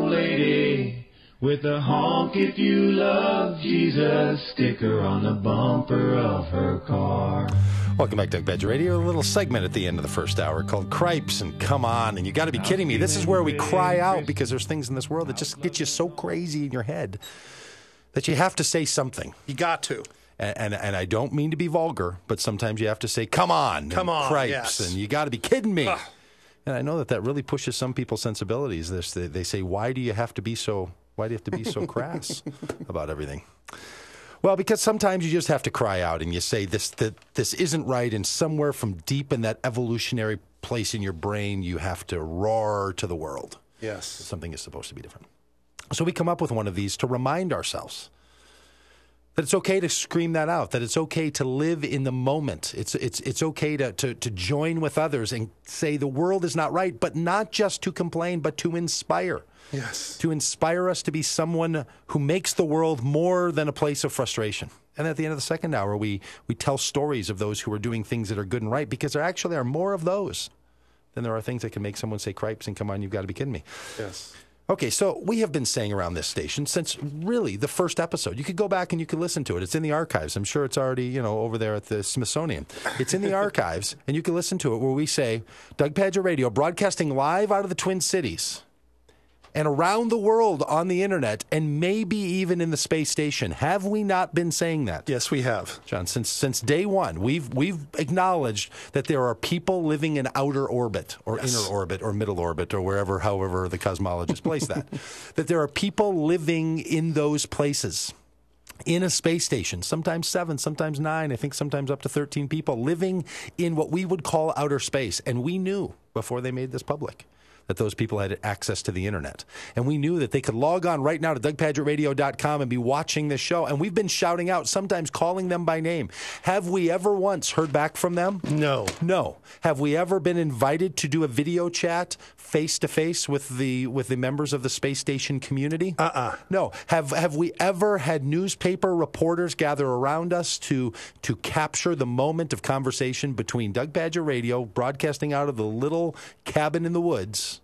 old lady with a honk if you love Jesus sticker on the bumper of her car. Welcome back to Doug Pagitt Radio. A little segment at the end of the first hour called Cripes and Come On. And you got to be kidding me. This is where we cry out because there's things in this world that just get you so crazy in your head that you have to say something. You got to. And I don't mean to be vulgar, but sometimes you have to say, come on, Cripes, yes. and you got to be kidding me. And I know that really pushes some people's sensibilities. They say, why do you have to be so crass about everything? Well, because sometimes you just have to cry out and you say this isn't right, and somewhere from deep in that evolutionary place in your brain, you have to roar to the world. Yes. Something is supposed to be different. So we come up with one of these to remind ourselves that it's okay to scream that out, that it's okay to live in the moment. It's okay to join with others and say the world is not right, but not just to complain, but to inspire. Yes. To inspire us to be someone who makes the world more than a place of frustration. And at the end of the second hour, we tell stories of those who are doing things that are good and right, because there actually are more of those than there are things that can make someone say, Cripes, and come on, you've got to be kidding me. Yes. Okay, so we have been saying around this station since really the first episode. You could go back and you could listen to it. It's in the archives. I'm sure it's already, over there at the Smithsonian. It's in the archives, and you can listen to it where we say, Doug Pagitt Radio, broadcasting live out of the Twin Cities and around the world on the internet, and maybe even in the space station. Have we not been saying that? Yes, we have. John, since day one, we've acknowledged that there are people living in outer orbit or inner orbit or middle orbit or however the cosmologists place that, that there are people living in those places. In a space station, sometimes 7, sometimes 9, I think sometimes up to 13 people living in what we would call outer space. And we knew before they made this public that those people had access to the internet. And we knew that they could log on right now to DougPagittRadio.com and be watching this show. And we've been shouting out, sometimes calling them by name. Have we ever once heard back from them? No. No. Have we ever been invited to do a video chat face-to-face with the members of the space station community? No. Have we ever had newspaper reporters gather around us to capture the moment of conversation between Doug Pagitt Radio, broadcasting out of the little cabin in the woods,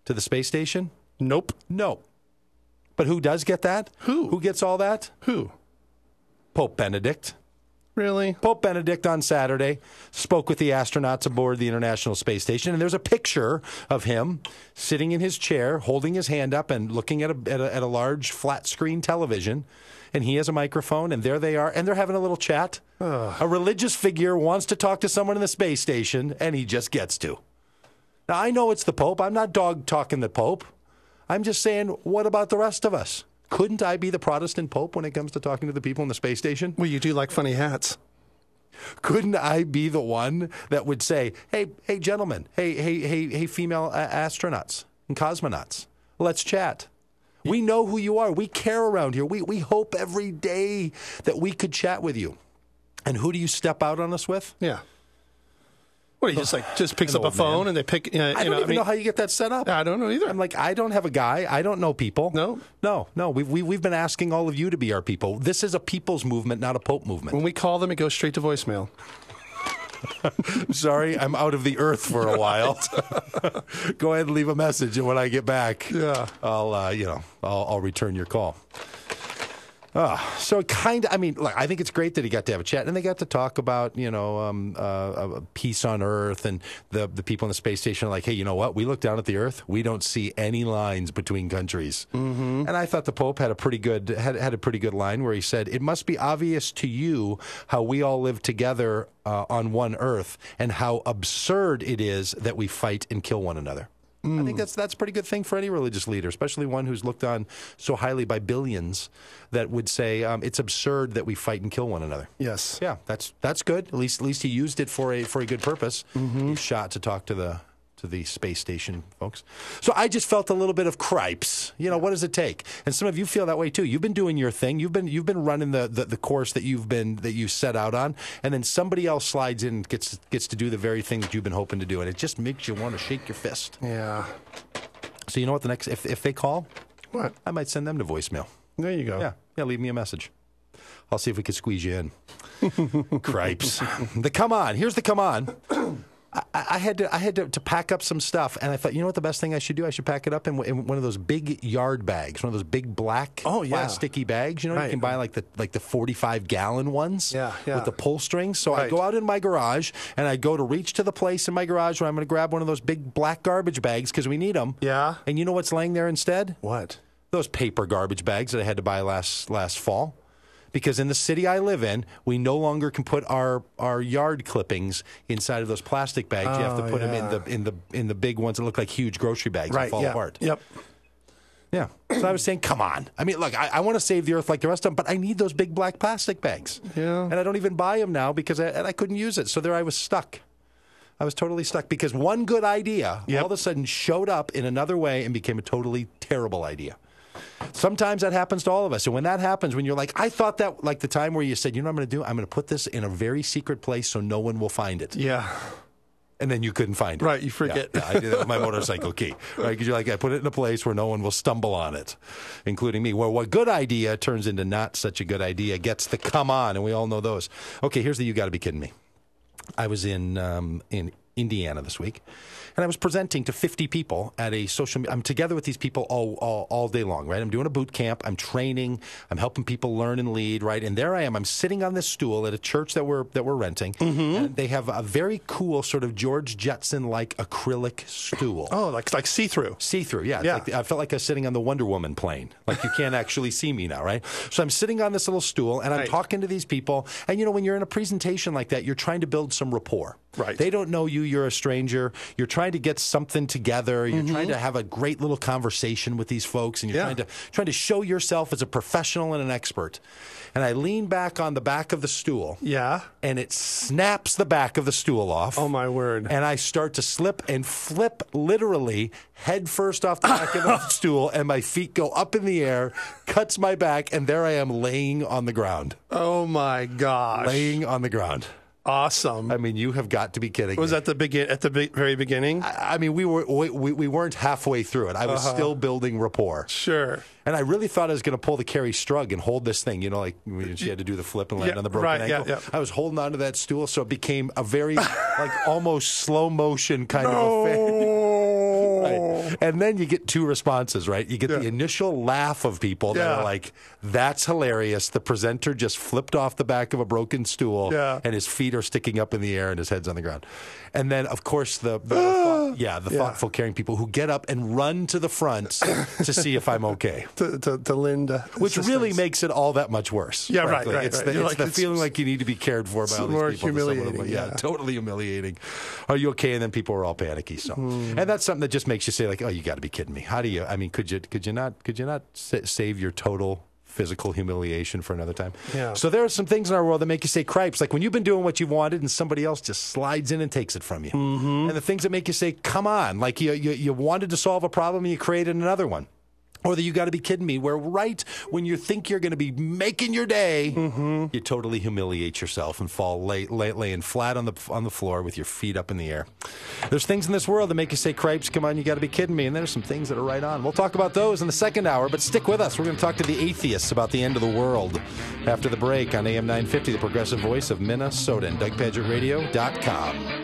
to the space station? Nope. No. But who does get that? Who? Who gets all that? Who? Pope Benedict. Really? Pope Benedict on Saturday spoke with the astronauts aboard the International Space Station, and there's a picture of him sitting in his chair, holding his hand up and looking at a large flat-screen television, and he has a microphone, and there they are, and they're having a little chat. A religious figure wants to talk to someone in the space station, and he just gets to. Now, I know it's the Pope. I'm not dog-talking the Pope. I'm just saying, what about the rest of us? Couldn't I be the Protestant Pope when it comes to talking to the people in the space station? Well, you do like funny hats. Couldn't I be the one that would say, hey, gentlemen, hey, female astronauts and cosmonauts, let's chat. We know who you are. We care around here. We hope every day that we could chat with you. And who do you step out on us with? Yeah. What, he just picks up a phone and they pick... I don't even know how you get that set up. I don't know either. I'm like, I don't have a guy. I don't know people. No. We've been asking all of you to be our people. This is a people's movement, not a Pope movement. When we call them, it goes straight to voicemail. Sorry, I'm out of the earth for a while. Go ahead and leave a message, and when I get back, I'll return your call. So kind of, look, I think it's great that he got to have a chat, and they got to talk about, peace on Earth, and the people in the space station are like, hey, you know what? We look down at the Earth, we don't see any lines between countries. Mm-hmm. And I thought the Pope had a pretty good line where he said, it must be obvious to you how we all live together on one Earth, and how absurd it is that we fight and kill one another. I think that's a pretty good thing for any religious leader, especially one who's looked on so highly by billions, that would say it's absurd that we fight and kill one another. Yes. Yeah, that's good. At least he used it for a good purpose. Mm-hmm. He shot to talk to the space station folks. So I just felt a little bit of Cripes. What does it take? And some of you feel that way too. You've been doing your thing. You've been running the course that you set out on, and then somebody else slides in and gets to do the very thing that you've been hoping to do, and it just makes you want to shake your fist. Yeah. So you know what? If they call, what? I might send them to voicemail. There you go. Yeah. Leave me a message. I'll see if we could squeeze you in. Cripes. The come on. Here's the come on. I had to pack up some stuff, and I thought, you know what, the best thing I should do? I should pack it up in one of those big yard bags, one of those big black plasticky bags. You know, you can buy like the 45-gallon ones with the pull strings. So I go out in my garage, and I go to reach to the place in my garage where I'm going to grab one of those big black garbage bags because we need them. Yeah. And you know what's laying there instead? What? Those paper garbage bags that I had to buy last fall. Because in the city I live in, we no longer can put our yard clippings inside of those plastic bags. You have to put them in the big ones that look like huge grocery bags and fall apart. Yep. Yeah. So I was saying, come on. I mean, look, I want to save the earth like the rest of them, but I need those big black plastic bags. Yeah. And I don't even buy them now because I couldn't use it. So there I was stuck. I was totally stuck because one good idea all of a sudden showed up in another way and became a totally terrible idea. Sometimes that happens to all of us. And when that happens, when you're like, I thought that, like the time where you said, you know what I'm going to do? I'm going to put this in a very secret place so no one will find it. Yeah. And then you couldn't find it. Right, you forget. Yeah, I did that with my motorcycle key. Right, because you're like, I put it in a place where no one will stumble on it, including me. Well, what good idea turns into not such a good idea gets the come on, and we all know those. Okay, here's the you got to be kidding me. I was in Indiana this week, and I was presenting to 50 people at a social media. I'm together with these people all day long, right? I'm doing a boot camp. I'm training. I'm helping people learn and lead, right? And there I am. I'm sitting on this stool at a church that we're renting, and they have a very cool sort of George Jetson-like acrylic stool. Oh, like see-through. See-through, yeah. Like, I felt like I was sitting on the Wonder Woman plane. Like you can't actually see me now, right? So I'm sitting on this little stool, and I'm talking to these people. And, you know, when you're in a presentation like that, you're trying to build some rapport. Right. They don't know you. You're a stranger. You're trying to get something together. You're trying to have a great little conversation with these folks, and you're trying to show yourself as a professional and an expert. And I lean back on the back of the stool. Yeah. And it snaps the back of the stool off. Oh, my word. And I start to slip and flip literally head first off the back of the stool, and my feet go up in the air, cuts my back, and there I am laying on the ground. Oh, my gosh. Laying on the ground. Awesome. I mean, you have got to be kidding me. Was that at the very beginning? I mean, we weren't halfway through it. I was still building rapport. Sure. And I really thought I was going to pull the Carrie Strug and hold this thing, you know, like when she had to do the flip and land on the broken ankle. Yeah. I was holding onto that stool, so it became a very, like, almost slow motion kind of affair. Right. And then you get two responses, right? You get the initial laugh of people that are like, that's hilarious. The presenter just flipped off the back of a broken stool, and his feet are sticking up in the air and his head's on the ground. And then, of course, the thoughtful, caring people who get up and run to the front to see if I'm okay. To lend which really makes it all that much worse. Yeah, right. It's the feeling like you need to be cared for by all these more people. Humiliating. Totally humiliating. Are you okay? And then people are all panicky. So, and that's something that just makes you say, like, oh, you got to be kidding me. How do you? I mean, could you not save your total physical humiliation for another time? Yeah. So there are some things in our world that make you say cripes, like when you've been doing what you wanted and somebody else just slides in and takes it from you. And the things that make you say, come on, like you wanted to solve a problem and you created another one. Or that you got to be kidding me, where right when you think you're going to be making your day, you totally humiliate yourself and fall laying flat on the floor with your feet up in the air. There's things in this world that make you say, cripes, come on, you got to be kidding me. And there's some things that are right on. We'll talk about those in the second hour, but stick with us. We're going to talk to the atheists about the end of the world after the break on AM 950, the progressive voice of Minnesota, and DougPagittRadio.com.